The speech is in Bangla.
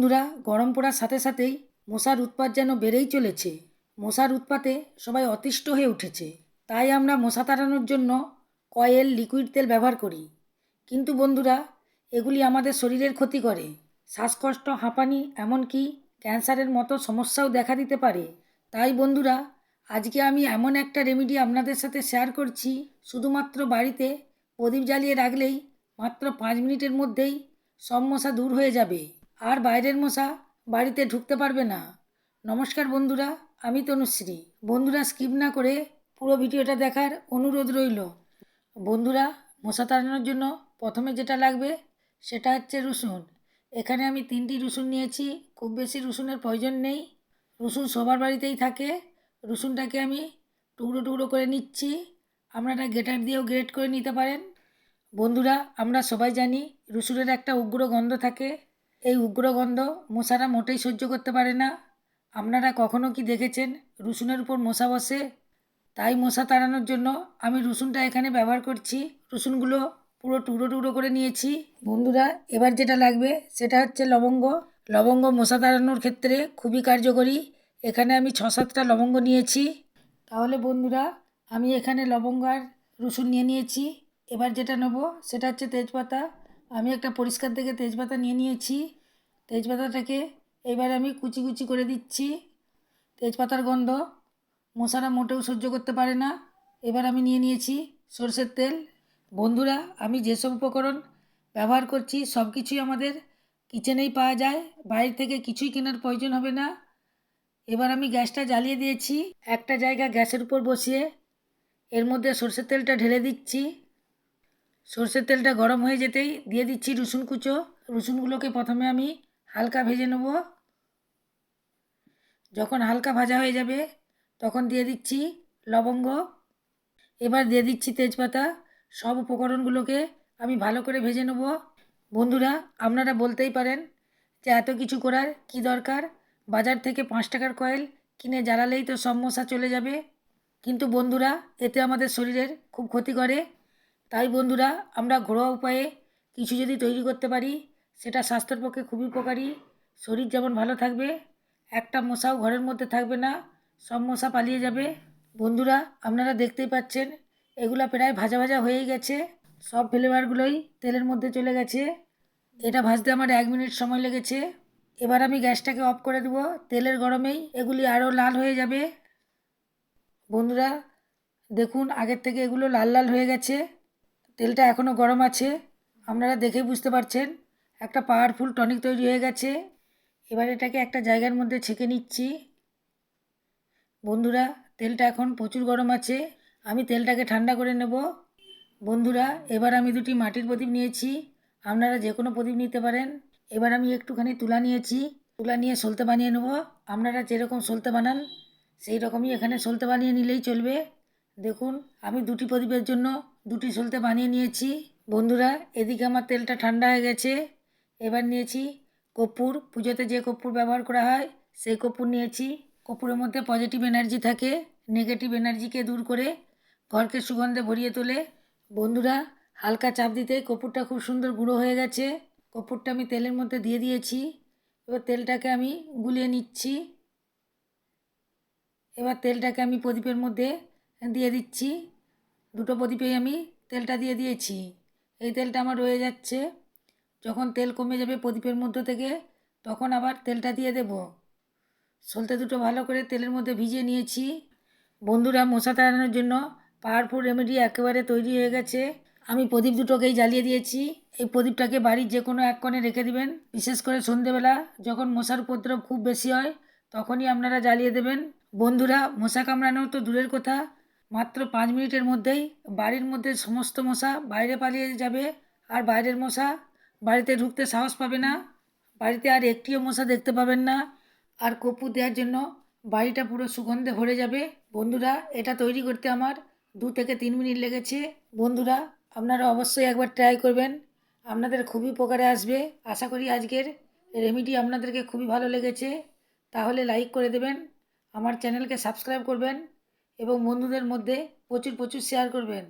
বন্ধুরা, গরম পড়ার সাথে সাথেই মশার উৎপাত যেন বেড়েই চলেছে। মশার উৎপাতে সবাই অতিষ্ঠ হয়ে উঠেছে। তাই আমরা মশা তাড়ানোর জন্য কয়েল, লিকুইড তেল ব্যবহার করি। কিন্তু বন্ধুরা, এগুলি আমাদের শরীরের ক্ষতি করে। শ্বাসকষ্ট, হাঁপানি, এমনকি ক্যান্সারের মতো সমস্যাও দেখা দিতে পারে। তাই বন্ধুরা, আজকে আমি এমন একটা রেমেডি আপনাদের সাথে শেয়ার করছি, শুধুমাত্র বাড়িতে প্রদীপ জ্বালিয়ে রাখলেই মাত্র 5 মিনিটের মধ্যেই সব মশা দূর হয়ে যাবে, আর বাইরের মশা বাড়িতে ঢুকতে পারবে না। নমস্কার বন্ধুরা, আমি তনুশ্রী। বন্ধুরা, স্কিপ না করে পুরো ভিডিওটা দেখার অনুরোধ রইল। বন্ধুরা, মশা তাড়ানোর জন্য প্রথমে যেটা লাগবে সেটা হচ্ছে রসুন। এখানে আমি 3টি রসুন নিয়েছি। খুব বেশি রসুনের প্রয়োজন নেই, রসুন সবার বাড়িতেই থাকে। রসুনটাকে আমি টুকরো টুকরো করে নিচ্ছি। আপনারা গ্রেটার দিয়েও গ্রেট করে নিতে পারেন। বন্ধুরা, আমরা সবাই জানি রসুনের একটা উগ্র গন্ধ থাকে। এই উগ্র গন্ধ মশারা মোটেই সহ্য করতে পারে না। আপনারা কখনো কি দেখেছেন রসুনের উপর মশা বসে? তাই মশা তাড়ানোর জন্য আমি রসুনটা এখানে ব্যবহার করছি। রসুনগুলো পুরো টুকরো টুকরো করে নিয়েছি। বন্ধুরা, এবার যেটা লাগবে সেটা হচ্ছে লবঙ্গ। লবঙ্গ মশা তাড়ানোর ক্ষেত্রে খুবই কার্যকরী। এখানে আমি 6-7টা লবঙ্গ নিয়েছি। তাহলে বন্ধুরা, আমি এখানে লবঙ্গ আর রসুন নিয়ে নিয়েছি। এবার যেটা নেব সেটা হচ্ছে তেজপাতা। আমি একটা পরিষ্কার থেকে তেজপাতা নিয়ে নিয়েছি। তেজপাতাটাকে এবার আমি কুচি কুচি করে দিচ্ছি। তেজপাতার গন্ধ মশারা মোটেও সহ্য করতে পারে না। এবার আমি নিয়ে নিয়েছি সরষের তেল। বন্ধুরা, আমি যেসব উপকরণ ব্যবহার করছি সব কিছুই আমাদের কিচেনেই পাওয়া যায়, বাইরে থেকে কিছুই কেনার প্রয়োজন হবে না। এবার আমি গ্যাসটা জ্বালিয়ে দিয়েছি। একটা জায়গা গ্যাসের উপর বসিয়ে এর মধ্যে সরষের তেলটা ঢেলে দিচ্ছি। সরষের তেলটা গরম হয়ে যেতেই দিয়ে দিচ্ছি রসুন কুচো। রসুনগুলোকে প্রথমে আমি হালকা ভেজে নেব। যখন হালকা ভাজা হয়ে যাবে তখন দিয়ে দিচ্ছি লবঙ্গ। এবার দিয়ে দিচ্ছি তেজপাতা। সব উপকরণগুলোকে আমি ভালো করে ভেজে নেব। বন্ধুরা, আপনারা বলতেই পারেন যে এত কিছু করার কি দরকার, বাজার থেকে 5 টাকার কয়েল কিনে জ্বালালেই তো সব মশা চলে যাবে। কিন্তু বন্ধুরা, এতে আমাদের শরীরের খুব ক্ষতি করে। তাই বন্ধুরা, আমরা ঘরোয়া উপায়ে কিছু যদি তৈরি করতে পারি সেটা স্বাস্থ্যের পক্ষে খুবই উপকারী। শরীর যেমন ভালো থাকবে, একটা মশাও ঘরের মধ্যে থাকবে না, সব মশা পালিয়ে যাবে। বন্ধুরা, আপনারা দেখতেই পাচ্ছেন এগুলো প্রায় ভাজা ভাজা হয়েই গেছে। সব ফ্লেভারগুলোই তেলের মধ্যে চলে গেছে। এটা ভাজতে আমার 1 মিনিট সময় লেগেছে। এবার আমি গ্যাসটাকে অফ করে দেবো। তেলের গরমেই এগুলি আরও লাল হয়ে যাবে। বন্ধুরা, দেখুন আগের থেকে এগুলো লাল লাল হয়ে গেছে। তেলটা এখনও গরম আছে, আপনারা দেখেই বুঝতে পারছেন। একটা পাওয়ারফুল টনিক তৈরি হয়ে গেছে। এবার এটাকে একটা জায়গার মধ্যে ছেঁকে নিচ্ছি। বন্ধুরা, তেলটা এখন প্রচুর গরম আছে, আমি তেলটাকে ঠান্ডা করে নেব। বন্ধুরা, এবার আমি 2টি মাটির প্রদীপ নিয়েছি। আপনারা যে কোনো প্রদীপ নিতে পারেন। এবার আমি একটুখানি তুলা নিয়েছি। তুলা নিয়ে সলতে বানিয়ে নেব। আপনারা যেরকম সলতে বানান সেই রকমই এখানে সলতে বানিয়ে নিলেই চলবে। দেখুন, আমি 2টি প্রদীপের জন্য 2টি সলতে বানিয়ে নিয়েছি। বন্ধুরা, এদিকে আমার তেলটা ঠান্ডা হয়ে গেছে। এবার নিয়েছি কর্পূর। পুজোতে যে কর্পূর ব্যবহার করা হয় সেই কর্পূর নিয়েছি। কর্পূরের মধ্যে পজিটিভ এনার্জি থাকে, নেগেটিভ এনার্জিকে দূর করে ঘরকে সুগন্ধে ভরিয়ে তোলে। বন্ধুরা, হালকা চাপ দিতে কর্পূরটা খুব সুন্দর গুঁড়ো হয়ে গেছে। কর্পূরটা আমি তেলের মধ্যে দিয়ে দিয়েছি। এবার তেলটাকে আমি গুলিয়ে নিচ্ছি। এবার তেলটাকে আমি প্রদীপের মধ্যে দিয়ে দিচ্ছি। 2টো প্রদীপেই আমি তেলটা দিয়ে দিয়েছি। এই তেলটা আমার রয়ে যাচ্ছে। যখন তেল কমে যাবে প্রদীপের মধ্য থেকে তখন আবার তেলটা দিয়ে দেব। সলতে 2টো ভালো করে তেলের মধ্যে ভিজিয়ে নিয়েছি। বন্ধুরা, মশা তাড়ানোর জন্য পাওয়ারফুল রেমেডি একেবারে তৈরি হয়ে গেছে। আমি প্রদীপ 2টোকেই জ্বালিয়ে দিয়েছি। এই প্রদীপটাকে বাড়ির যে কোনো এক কোণে রেখে দিবেন। বিশেষ করে সন্ধেবেলা যখন মশার উপদ্রব খুব বেশি হয় তখনই আপনারা জ্বালিয়ে দেবেন। বন্ধুরা, মশা কামড়ানো তো দূরের কথা, মাত্র 5 মিনিটের মধ্যেই বাড়ির মধ্যে সমস্ত মশা বাইরে পালিয়ে যাবে, আর বাইরের মশা বাড়িতে ঢুকতে সাহস পাবে না। বাড়িতে আর একটিও মশা দেখতে পাবেন না। আর কর্পূর দেওয়ার জন্য বাড়িটা পুরো সুগন্ধে ভরে যাবে। বন্ধুরা, এটা তৈরি করতে আমার 2 থেকে 3 মিনিট লেগেছে। বন্ধুরা, আপনারা অবশ্যই একবার ট্রাই করবেন, আপনাদের খুবই উপকারে আসবে। আশা করি আজকের রেমেডি আপনাদেরকে খুবই ভালো লেগেছে। তাহলে লাইক করে দেবেন, আমার চ্যানেলকে সাবস্ক্রাইব করবেন এবং বন্ধুদের মধ্যে প্রচুর প্রচুর শেয়ার করবেন।